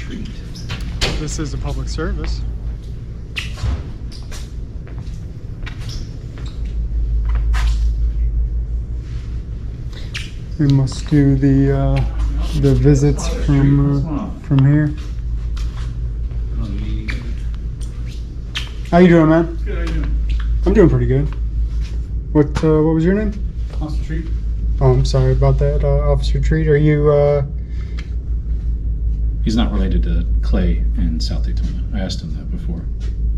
Treat. This is a public service. We must do the visits from here. How you doing, man? Good, how you doing? I'm doing pretty good. What was your name? Officer Treat. Oh, I'm sorry about that, Officer Treat. Are you He's not related to Clay in South Daytona. I asked him that before.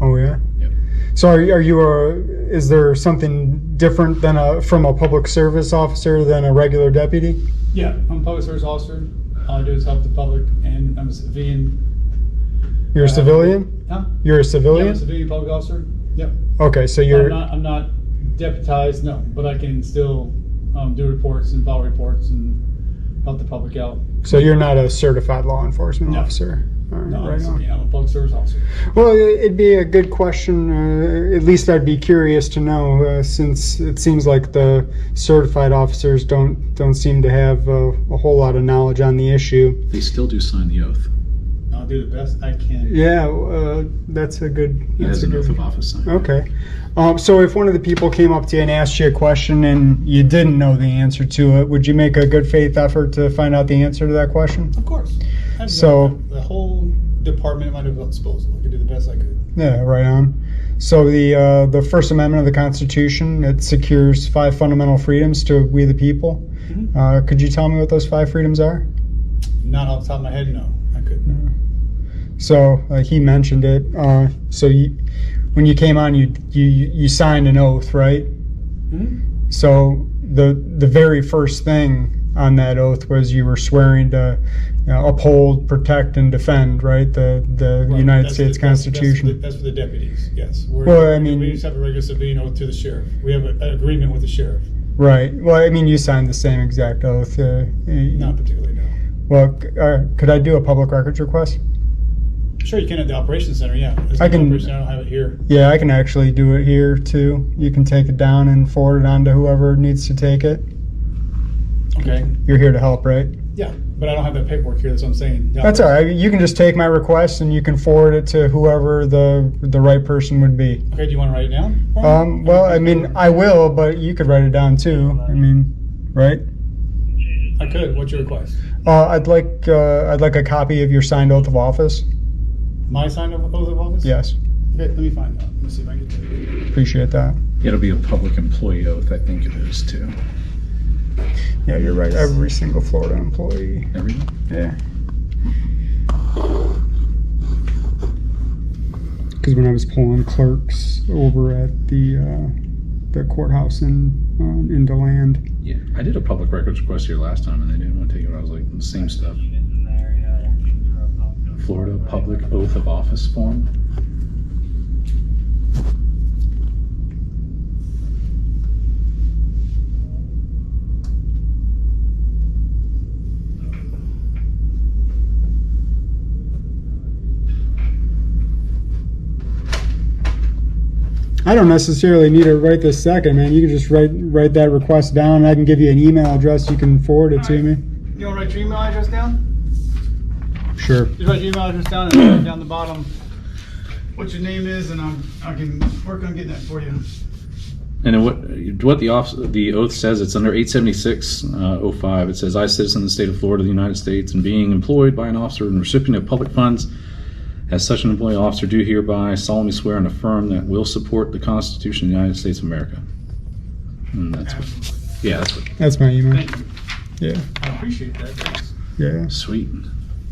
Oh yeah. Yep. So are you is there something different than from a public service officer than a regular deputy? Yeah, I'm a public service officer. All I do is help the public, and I'm a civilian. You're a civilian? Huh? You're a Yeah, civilian? I'm a civilian public officer. Yep. Okay, so you're I'm not deputized, no, but I can still do reports and file reports and help the public out. so you're not a certified law enforcement No. officer. All right, No, right on. I'm a public service officer. Well, it'd be a good question. At least I'd be curious to know, since it seems like the certified officers don't seem to have a whole lot of knowledge on the issue. They still do sign the oath. I'll do the best I can. Yeah, that's a good. He has an oath of office signed. Okay. So if one of the people came up to you and asked you a question and you didn't know the answer to it, would you make a good faith effort to find out the answer to that question? Of course. So- the whole department at my disposal. I could do the best I could. Yeah, right on. So the First Amendment of the Constitution, it secures 5 fundamental freedoms to we the people. Mhm. Could you tell me what those 5 freedoms are? Not off the top of my head, no. I couldn't. So he mentioned it. So when you came on, you signed an oath, right? Mm-hmm. So the very first thing on that oath was you were swearing to uphold, protect, and defend, right? The Right, United that's States that's Constitution. That's for the deputies, yes. Well, I mean- we just have a regular civilian oath to the sheriff. We have an agreement with the sheriff. Right. Well, I mean, you signed the same exact oath. Not particularly, no. Well, could I do a public records request? Sure, you can at the operations center, yeah. There's I no can- operation, I don't have it here. Yeah, I can actually do it here too. You can take it down and forward it on to whoever needs to take it. Okay, You're here to help, right? yeah, but I don't have that paperwork here, that's what I'm saying. The That's all right. You can just take my request and you can forward it to whoever the right person would be. Okay, do you want to write it down? for me? Well, I mean, I will, but you could write it down too. I mean, right? I could, what's your request? I'd like a copy of your signed oath of office. My signed oath of office? Yes, Okay, let me find out. Let me see if I can get that. appreciate that. It'll be a public employee oath, I think it is too. Yeah, you're right. Every single Florida employee. Everyone? Yeah. Because when I was pulling clerks over at the courtflorida in DeLand. Yeah. I did a public records request here last time and they didn't want to take it. I was like, the same stuff. Florida Public Oath of Office form. I don't necessarily need it right this second, man. You can just write that request down. I can give you an email address. You can forward it to me. You want to write your email address down? Sure. Just write your email address down and write down the bottom what your name is, and I can work on getting that for you. And then what the oath says, it's under 876.05. It says, I, citizen of the state of Florida, the United States, and being employed by an officer and recipient of public funds, as such an employee officer, do hereby solemnly swear and affirm that will support the Constitution of the United States of America. And that's what, yeah, that's what, That's my email. Thank you. Yeah. I appreciate that. Thanks. Yeah. sweet.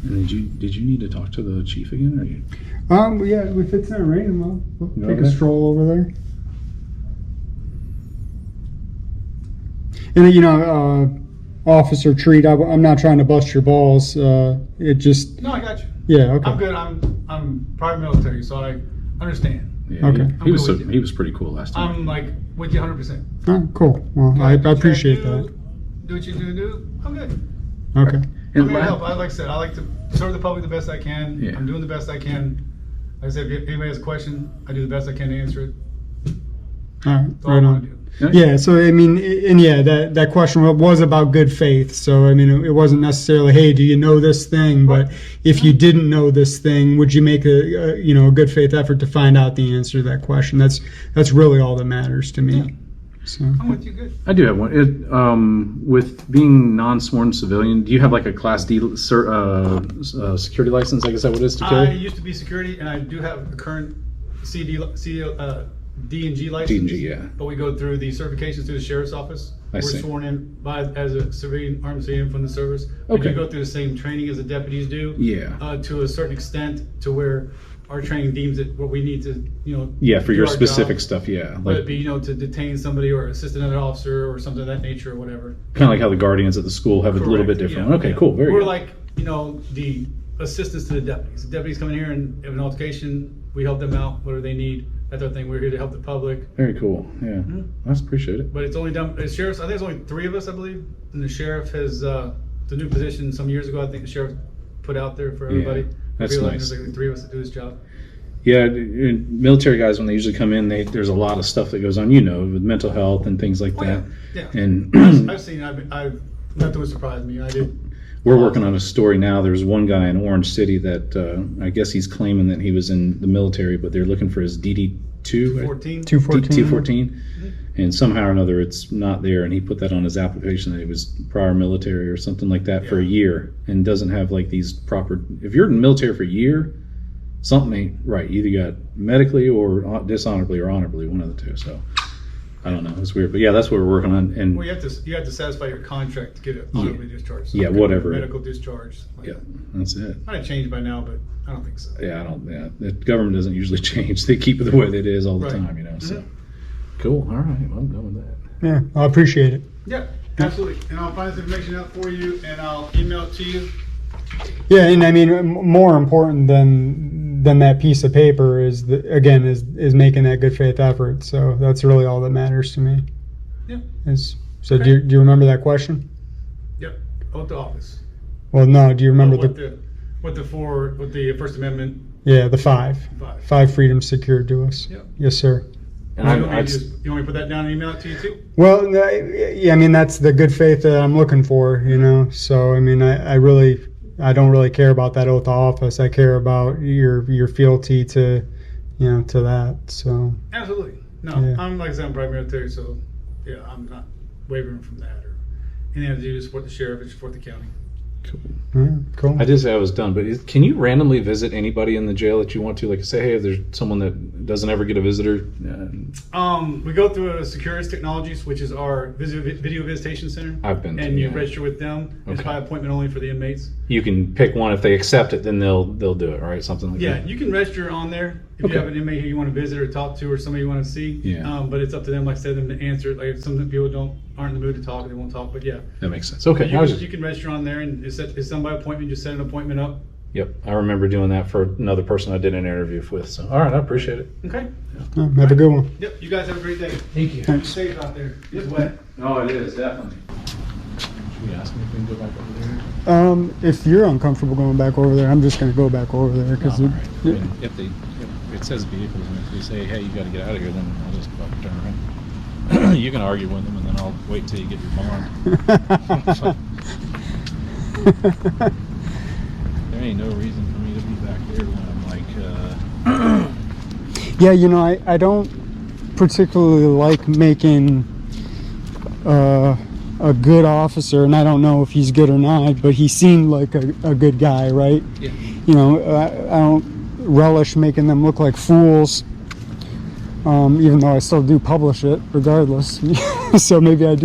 And did you need to talk to the chief again? Or you? Yeah, if it's not raining, we'll You take over a there? stroll over there. And Officer Treat, I'm not trying to bust your balls. It just, No, I got you. yeah, okay. I'm good. I'm private military, so I understand. Yeah, Okay. He was I'm good with he was pretty cool last time. I'm like with you 100%. Oh, cool. Well, I appreciate that. Do what you do. I'm good. Okay. I'm And here to la- help. Like I said, I like to serve the public the best I can. Yeah. I'm doing the best I can. Like I said, if anybody has a question, I do the best I can to answer it. All right. That's all I Right want on. to do. Yeah, so I mean, and yeah, that question was about good faith. So I mean, it wasn't necessarily, hey, do you know this thing? But if you didn't know this thing, would you make a good faith effort to find out the answer to that question? That's really all that matters to me. Yeah. So I'm with you. Good. I do have one. With being non-sworn civilian, do you have like a Class D security license? I guess that what it is to I carry? used to be security, and I do have a current D and G license. D and G, yeah. But we go through the certifications through the sheriff's office. I We're see. sworn in as a civilian, armed civilian from the service. We Okay. do go through the same training as the deputies do. Yeah. To a certain extent, to where our training deems it what we need to, Yeah, for do your our specific job. stuff, yeah. Whether it Like, be, to detain somebody or assist another officer or something of that nature or whatever. kind of like how the guardians at the school have a little bit Correct, different. yeah, Okay, yeah. cool. Very We're good. like, the assistants to the deputies. The deputies come in here and have an altercation, we help them out, whatever they need, that type of thing. We're here to help the public. Very cool. Yeah. I appreciate it. But it's only done, the sheriff's, I think there's only 3 of us, I believe. And the sheriff has, the new position some years ago, I think the sheriff put out there for everybody. that's I feel nice. There's like 3 of us that do this job. Yeah, military guys, when they usually come in, there's a lot of stuff that goes on, with mental health and things like Oh, that. yeah. And I've seen, I've nothing would surprise me. I did. we're working on a story now. There's one guy in Orange City that I guess he's claiming that he was in the military, but they're looking for his DD2, 14. 214. 214, and somehow or another it's not there. And he put that on his application that he was prior military or something like that for a Yeah. year, and doesn't have like these proper. If you're in the military for a year, something ain't right. Either you got medically or dishonorably or honorably, one of the two. So I don't know. It's weird, but yeah, that's what we're working on. And Well, you have to satisfy your contract to get it honorably discharged. Yeah, Some whatever. Medical discharge. Like yeah, that. that's it. Might have changed by now, but I don't think so. Yeah, I don't. Yeah, the government doesn't usually change. They keep it the way that it is all the Right. time. So cool. All right, well, I'm done with that. Yeah, I appreciate it. Yeah, absolutely. And I'll find this information out for you, and I'll email it to you. Yeah, and I mean, more important than that piece of paper is is making that good faith effort. So that's really all that matters to me. Yeah. So Okay. do you remember that question? Yep. Oath to office. Well, no. Do you remember what the First Amendment? the 5 5. freedoms secured to us? Yep. Yes, sir. And You want me to put that down and email it to you too? Well, yeah, I mean, that's the good faith that I'm looking for, So, I mean, I don't really care about that oath of office. I care about your fealty to that. So, Absolutely. No, Yeah. I'm like I said, I'm private military, so yeah, I'm not wavering from that or anything to do to support the sheriff and support the county. Cool. yeah, cool. I did say I was done, but can you randomly visit anybody in the jail that you want to? Like, say, hey, if there's someone that doesn't ever get a visitor. We go through a Securus Technologies, which is our video visitation center. I've been to, and you yeah. register with them. It's Okay. by appointment only for the inmates. You can pick one. If they accept it, then they'll do it, right? Something like Yeah, that. you can register on there if Okay. you have an inmate who you want to visit or talk to or somebody you want to see. Yeah. But it's up to them, like I said, them to answer it. Like if some people aren't in the mood to talk, they won't talk. But yeah, That makes sense. Okay. you, I was just, you can register on there and it's done by appointment. Just set an appointment up. yep. I remember doing that for another person I did an interview with. So, all right. I appreciate it. Okay. Yeah, have a good one. Yep. You guys have a great day. Thank you. Be safe out there. It's wet. Oh, it is, definitely. Should we ask me if we can go back over there? If you're uncomfortable going back over there, I'm just going to go back over there because No, all right. I mean, if it says vehicles, and if they say, hey, you got to get out of here, then I'll just go up and turn around. You can argue with them, and then I'll wait till you get your bond. There ain't no reason for me to be back there when I'm like, Yeah, I don't particularly like making a good officer, and I don't know if he's good or not, but he seemed like a good guy, right? yeah. I don't relish making them look like fools, even though I still do publish it regardless. So maybe I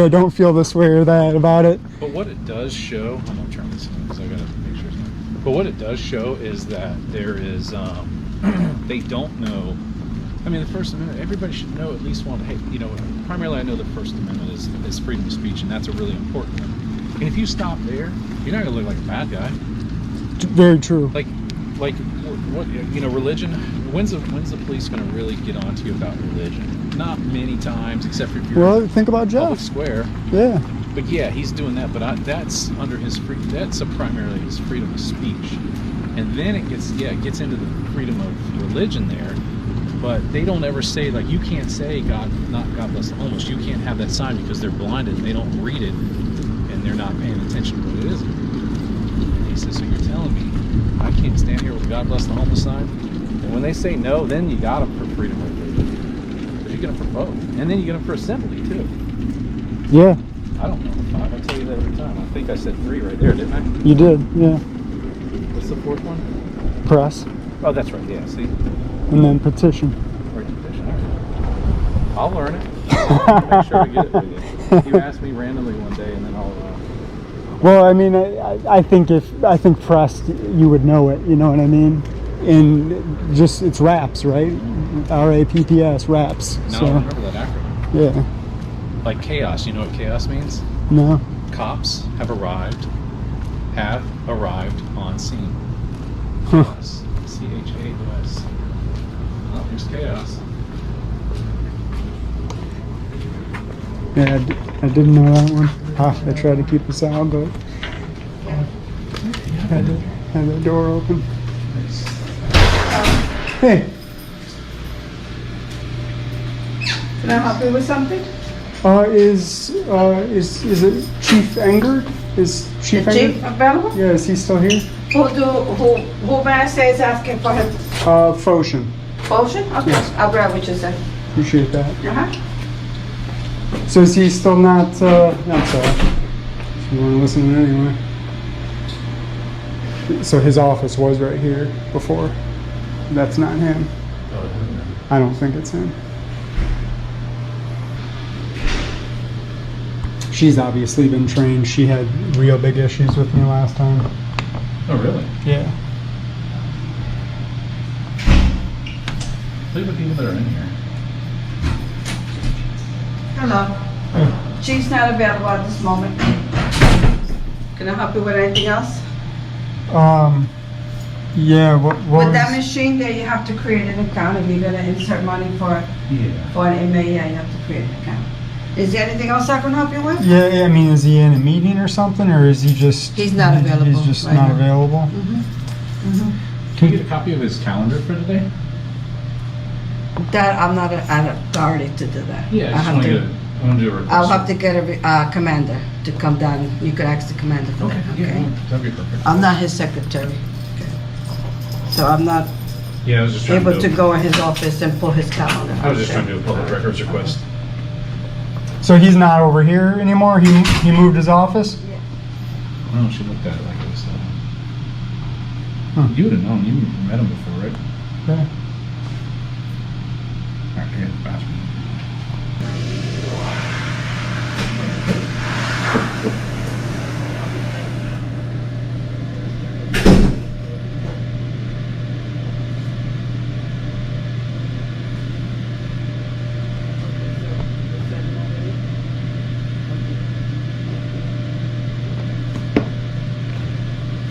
don't feel this way or that about it. But what it does show, I'm gonna turn this in because I gotta make sure it's not. But what it does show is that there is, they don't know. I mean, the First Amendment, everybody should know at least one. Hey, primarily I know the First Amendment is freedom of speech, and that's a really important one. And if you stop there, you're not gonna look like a bad guy. Very true. Like what religion. When's the police gonna really get onto you about religion? Not many times, except for if you're Well, think about public Jeff. square. Yeah. But yeah, he's doing that. But that's under his that's primarily his freedom of speech, and then it gets into the freedom of religion there. but they don't ever say, like, you can't say God bless the homeless. You can't have that sign because they're blinded and they don't read it and they're not paying attention to what it is. And he says, so you're telling me I can't stand here with God bless the homeless sign? And when they say no, then you got them for freedom of religion. But you get them for both. And then you get them for assembly, too. Yeah, I don't know the 5. I tell you that every time. I think I said 3 right there, didn't I? you did. Yeah, What's the 4th one? press Oh, that's right. Yeah, see? and then petition. Right, petition. All right. I'll learn it. I'll make sure to get it with you. You asked me randomly one day, and then I'll... Well, I mean, I think press, you would know it. You know what I mean? And just it's RAPS, right? RAPPS, RAPS. No, So I remember that acronym. yeah, Like chaos. You know what chaos means? no. Cops have arrived on scene. Huh. Chaos. C-H-A-O-S. Oh, there's chaos. Yeah, I didn't know that one. I tried to keep us out, but had the door open. Hey, Can I help you with something? is it Chief Engert? Is Chief The chief Engert? available? Yeah, is he still here? Who may I say is asking for his Foshin. motion? Okay, Yes. I'll grab what you say. Appreciate that. Uh-huh. So is he still not, that's all. If you want to listen anyway. So his office was right here before. That's not him. I don't think it's him. She's obviously been trained. She had real big issues with me last time. Oh, really? Yeah. Look at the people that are in here. Hello. Chief's not available at this moment. Can I help you with anything else? Yeah, what With that was... machine there, you have to create an account. If you're gonna insert money for an inmate, yeah, you have to create an account. Is there anything else I can help you with? Yeah, I mean, is he in a meeting or something, or is he just... He's not available He's just right not now. available? Can we get a copy of his calendar for today? That, I'm not an authority to do that. Yeah, I I just have want to to- get a... I want to do a request. I'll have to get a commander to come down. You could ask the commander for Okay, that, yeah, okay? that'd be perfect. I'm not his secretary. So I'm not Yeah, I was just trying able to to go in his office and pull his calendar. I was just trying to do a public records request. So he's not over here anymore? He moved his office? Oh, she looked at it like it was... Huh. You would have known. You met him before, right? Okay. All right, I got the bathroom.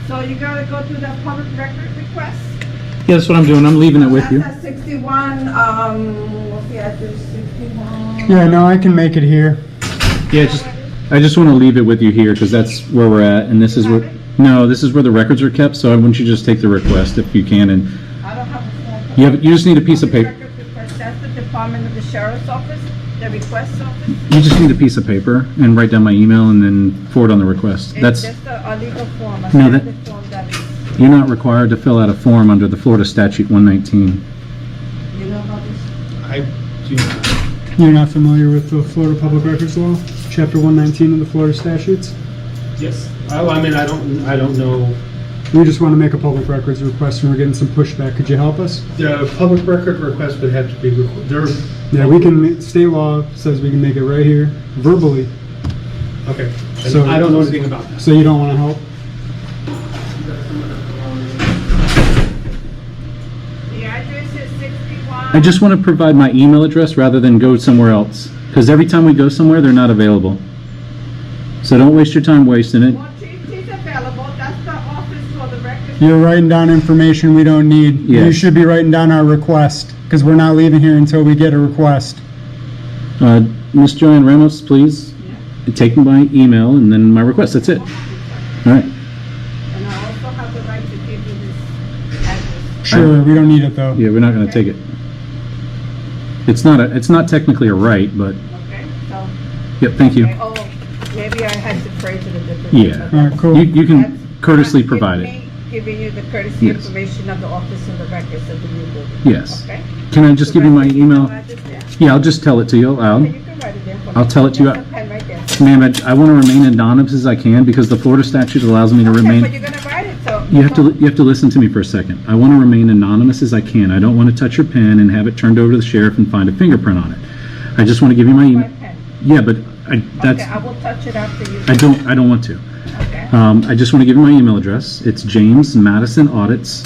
So you gotta go through the public record request? Yeah, that's what I'm doing. I'm leaving it with you. That's at 61, what's the address, 61? Yeah, no, I can make it here. Yeah, I just want to leave it with you here because that's where we're at, and this is where... No, this is where the records are kept, so I want you to just take the request if you can, and I don't have a form. you just need a piece of paper. Public record request, that's the Department of the Sheriff's Office, the request office. You just need a piece of paper and write down my email and then forward on the request. It's That's... just a legal form, a No, standard form that is, You're not required to fill out a form under the Florida Statute 119. you know about this? I do not. You're not familiar with the Florida Public Records Law, Chapter 119 of the Florida Statutes? Yes. I mean, I don't know. We just want to make a public records request and we're getting some pushback. Could you help us? The public record request would have to be, Yeah, we can, state law says we can make it right here, verbally. okay. So- I don't know anything about that. So you don't want to help? The address is 61. I just want to provide my email address rather than go somewhere else. Because every time we go somewhere, they're not available. So don't waste your time wasting it. Well, Chief is available, that's the office for the record. You're writing down information we don't need. You Yes. should be writing down our request, because we're not leaving here until we get a request. Miss Joanne Ramos, please take my email and then my request. That's it. All right. And I also have the right to give you this address. Sure, we don't need it though. Yeah, we're not going to take it. It's not technically a right, but Okay, so. yep. Thank you. Okay, oh, maybe I had to phrase it a different way. Yeah. but All right, cool. You can that's- courteously that's provide it. Giving you the courtesy Yes. information of the office of the records of the new building. Yes. Okay? Can I just give you my email? Address there? Yeah, I'll just tell it to you out Okay, loud. you can write it down for me. I'll tell it to you. There's a pen right there. Ma'am, I want to remain anonymous as I can because the Florida statute allows me to Okay, remain. but you're gonna write it, so. You have to listen to me for a second. I want to remain anonymous as I can. I don't want to touch your pen and have it turned over to the sheriff and find a fingerprint on it. I just want to give you my My email. pen. Yeah, but that's Okay, I will touch it after you. I don't want to. Okay. I just want to give you my email address. It's James Madison Audits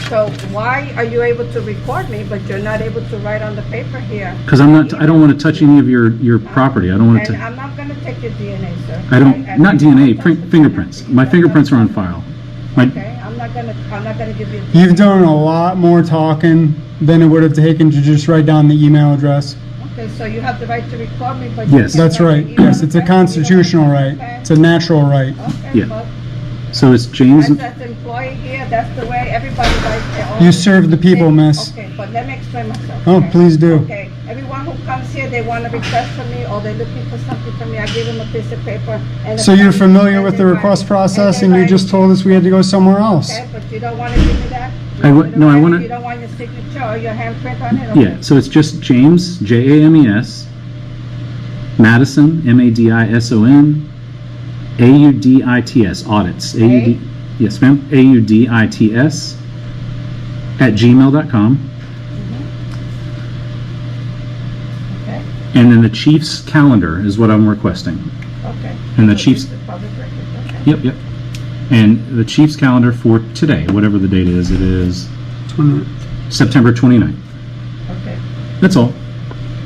So why are you able to record me, but you're not able to write on the paper here? because I don't want to touch any of your property. I don't want And to. I'm not gonna take your DNA, sir. I don't. Not DNA. I'll touch the Fingerprints. pen. My fingerprints are on file. My Okay, I'm not gonna give you. You've done a lot more talking than it would have taken to just write down the email address. Okay, so you have the right to record me, but. Yes. you can't That's write right. the email Yes, it's a address. constitutional right. Okay. It's a natural right. Okay, Yeah. but So it's James. as an employee here, that's the way everybody writes their own. You serve the people, miss. Okay, but let me explain myself. Oh, okay? please do. Okay, everyone who comes here, they want a request from me, or they're looking for something from me, I give them a piece of paper and. a So you're pen, familiar and with they the write- request process they and you write- just told us we had to go somewhere else. Okay, but you don't want to give me that? I wa- You don't no, I want- wanna- You don't want your signature or your handprint on it? Yeah. Okay. So it's just James James Madison Madison Audits Audits. Yes, ma'am. Audits @gmail.com. Okay, And then the chief's calendar is what I'm requesting. okay. And the So chief's- this is public record, okay. Yep. And the chief's calendar for today, whatever the date is, it is September 29th. Okay, That's all.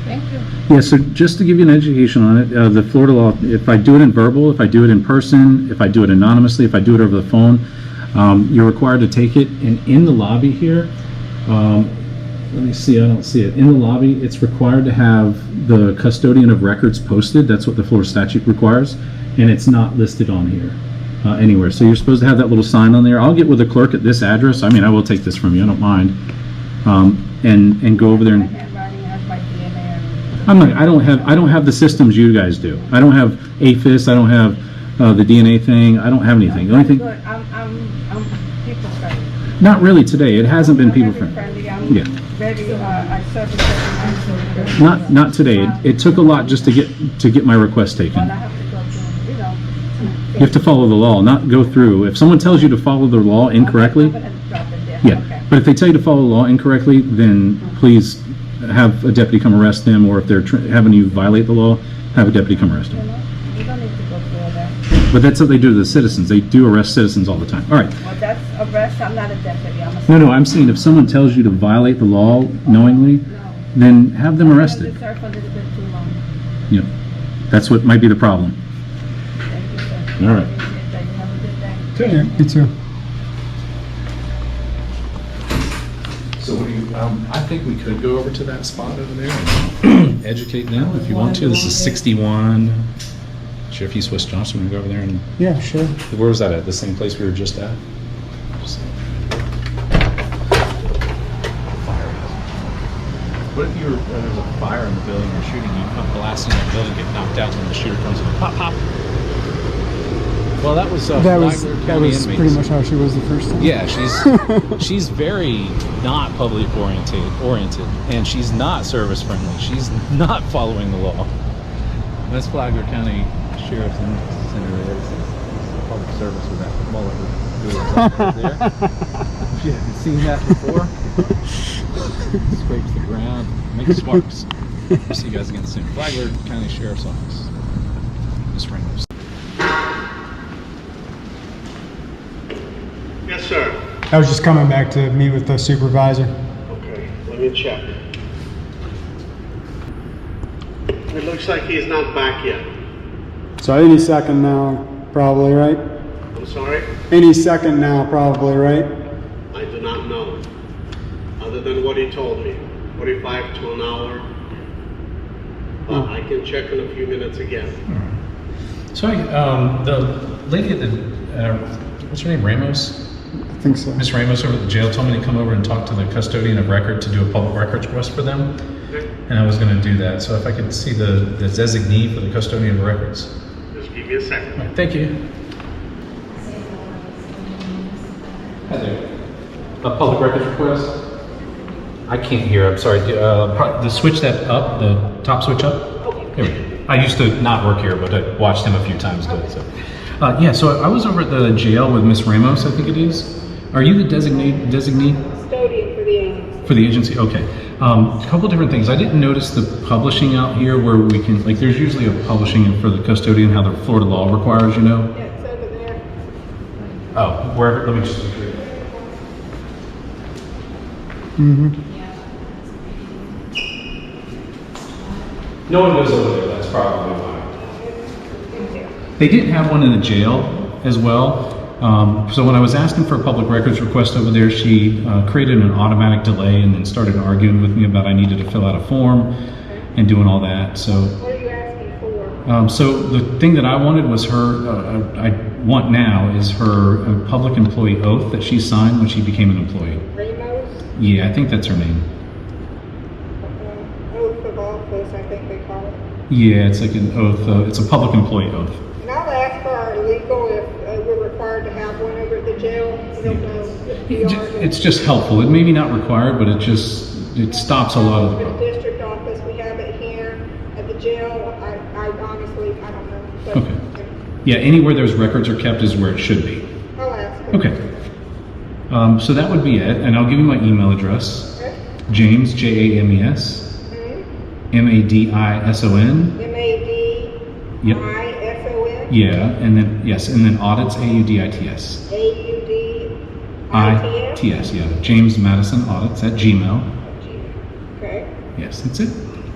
thank you. Yeah, so just to give you an education on it, the Florida law, if I do it in verbal, if I do it in person, if I do it anonymously, if I do it over the phone, you're required to take it. And in the lobby here, let me see, I don't see it. In the lobby, it's required to have the custodian of records posted. That's what the Florida statute requires. And it's not listed on here anywhere. So you're supposed to have that little sign on there. I'll get with the clerk at this address. I mean, I will take this from you. I don't mind. And go over there My and handwriting has my DNA and. I'm not. I don't have the systems you guys do. I don't have AFIS. I don't have the DNA thing. I don't have anything. The only thing, Good, I'm people friendly. not really today. It hasn't been I'm people very friendly. I'm Yeah. very, I service everyone. Not today. It took a lot just to get my request taken. But I have to go through, you know. You have to follow the law, not go through. If someone tells you to follow the law incorrectly, I'm gonna drop it there. yeah. Okay. But if they tell you to follow the law incorrectly, then please have a deputy come arrest them. Or if they're having you violate the law, have a deputy come arrest You them. know, you don't need to go through all that. But that's what they do to the citizens. They do arrest citizens all the time. All right. Well, that's arrest, I'm not a deputy, I'm a. No, I'm saying if someone tells you to violate the law knowingly, No. then have them I'm arrested. gonna serve a little bit too long. Yep. That's what might be the problem. Thank you, sir. All right. Appreciate that. You have a good day. Yeah, you too. So what do you, I think we could go over to that spot over there and educate them if you want to. This is 61. Sheriff East West Johnson, we can go over there and, Yeah, sure. where was that at? The same place we were just at? What if there's a fire in the building you're shooting, you come blasting in the building, get knocked out, and the shooter comes in, pop, pop. Well, that was That was Flagler County pretty inmates. much how she was the first time. Yeah, she's very not public oriented, and she's not service friendly. She's not following the law. That's Flagler County Sheriff's Center. It's public service with that mullet right there. If you haven't seen that before, scrapes the ground, makes sparks. We'll see you guys again soon. Flagler County Sheriff's Office. Miss Reynolds. Yes, sir. I was just coming back to meet with the supervisor. Okay, let me check. It looks like he's not back yet. So any second now, probably, right? I'm sorry? Any second now, probably, right? I do not know. Other than what he told me, 45 to an hour. But I can check in a few minutes again. So the lady at the, what's her name, Ramos? I think so. Miss Ramos over at the jail told me to come over and talk to the custodian of record to do a public records request for them. and I was going to do that. So if I could see the designee for the custodian of records. Just give me a second. All right, thank you. Hi there. A public records request? I can't hear, I'm sorry. The switch that up, the top switch up? Okay. Here we go. I used to not work here, but I watched him a few times do it. So. Yeah, so I was over at the jail with Miss Ramos, I think it is. Are you the designee? Custodian for the agency. For the agency, okay. A couple different things. I didn't notice the publishing out here where we can, like there's usually a publishing for the custodian, how the Florida law requires, you know? Yeah, it's over there. Oh, wherever, let me just make sure. No one goes over there, that's probably why. They didn't have one in the jail as well. So when I was asking for a public records request over there, she created an automatic delay and then started arguing with me about I needed to fill out a form and doing all that. So, What are you asking for? so the thing that I wanted was her, I want now is her public employee oath that she signed when she became an employee. Ramos? Yeah, I think that's her name. Oath of office, I think they call it. Yeah, it's like an oath, it's a public employee oath. And I'll ask for our legal if we're required to have one over at the jail. We don't know if we are. It's just helpful. It may be not required, but it stops a lot of the For the problems. district office, we have it here. At the jail, I honestly, I don't know. But Okay. Yeah, anywhere there's records are kept is where it should be. I'll ask her. Okay. So that would be it, and I'll give you my email address. Okay. James, James, Madison. Yep. MADISON? Yeah, and then yes, and then audits, AUDITS. AUDITS? Yeah. James Madison Audits at Gmail. Okay. Yes, that's it.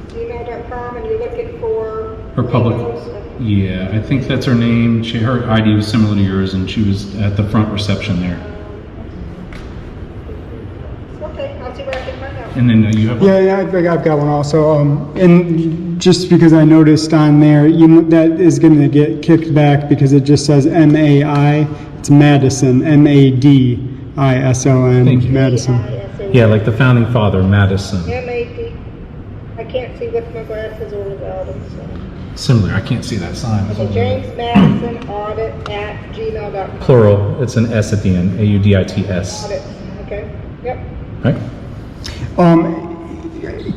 Gmail.com, and you're looking for Her public. Ramos? Yeah, I think that's her name. Her ID was similar to yours, and she was at the front reception there. Okay, I'll see what I can find out. And then you have. Yeah, I've got one also. And just because I noticed on there, that is going to get kicked back because it just says MAI. It's Madison, MADISON. Thank you. Madison. Yeah, like the founding father, Madison. MAD. I can't see with my glasses or without them, so. Similar. I can't see that sign. Okay, James Madison Audit at gmail.com. Plural. It's an S at the end. AUDITS. Audit, okay, yep. Right.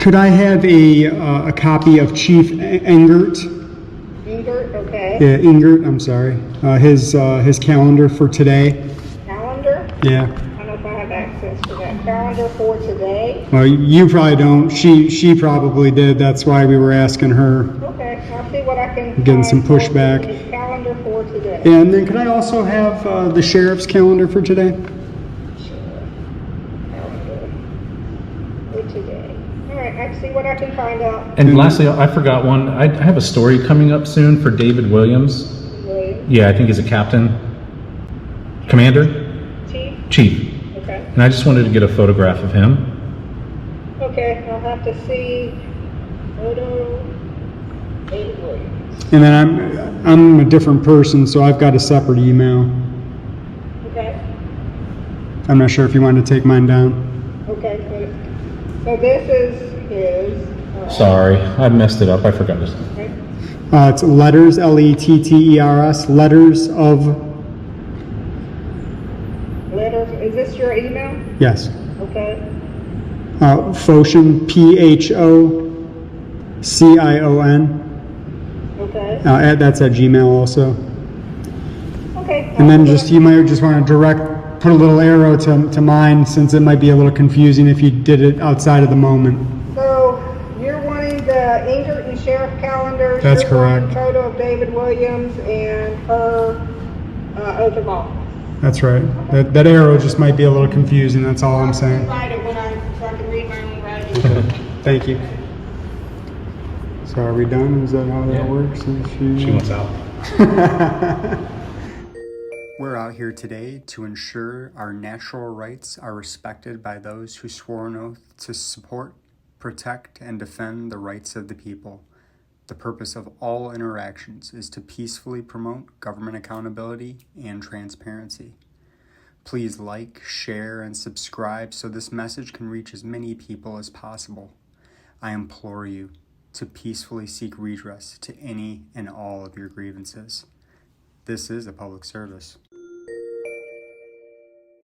Could I have a copy of Chief Engert? Engert, okay. Yeah, Engert. I'm sorry. His calendar for today. Calendar? Yeah. I don't know if I have access to that. Calendar for today? Well, you probably don't. She probably did. That's why we were asking her. Okay, I'll see what I can Getting find some pushback. for his calendar for today. And then could I also have the sheriff's calendar for today? Calendar for today. All right, I can see what I can find out. And lastly, I forgot one. I have a story coming up soon for David Williams. William, Yeah, I think he's a captain. Commander? Chief? Chief. Okay. And I just wanted to get a photograph of him. Okay, I'll have to see photo David Williams. And then I'm a different person, so I've got a separate email. Okay. I'm not sure if you want to take mine down. Okay, so this is his. Sorry, I messed it up. I forgot this. Okay. It's letters, LETTERS, letters of. Letters, is this your email? Yes. Okay. Phocion, PHOCION. Okay. That's at Gmail also. Okay. And then you might just want to put a little arrow to mine, since it might be a little confusing if you did it outside of the moment. So you're wanting the Engert and Sheriff calendars. That's you're wanting correct. a photo of David Williams and her oath of office. That's right. That arrow just might be a little confusing, that's all I'm saying. Write it so I can read my own writing. Thank you. So are we done? Is that how that works? She wants out. We're out here today to ensure our natural rights are respected by those who swore an oath to support, protect, and defend the rights of the people. The purpose of all interactions is to peacefully promote government accountability and transparency. Please like, share, and subscribe so this message can reach as many people as possible. I implore you to peacefully seek redress to any and all of your grievances. This is a public service.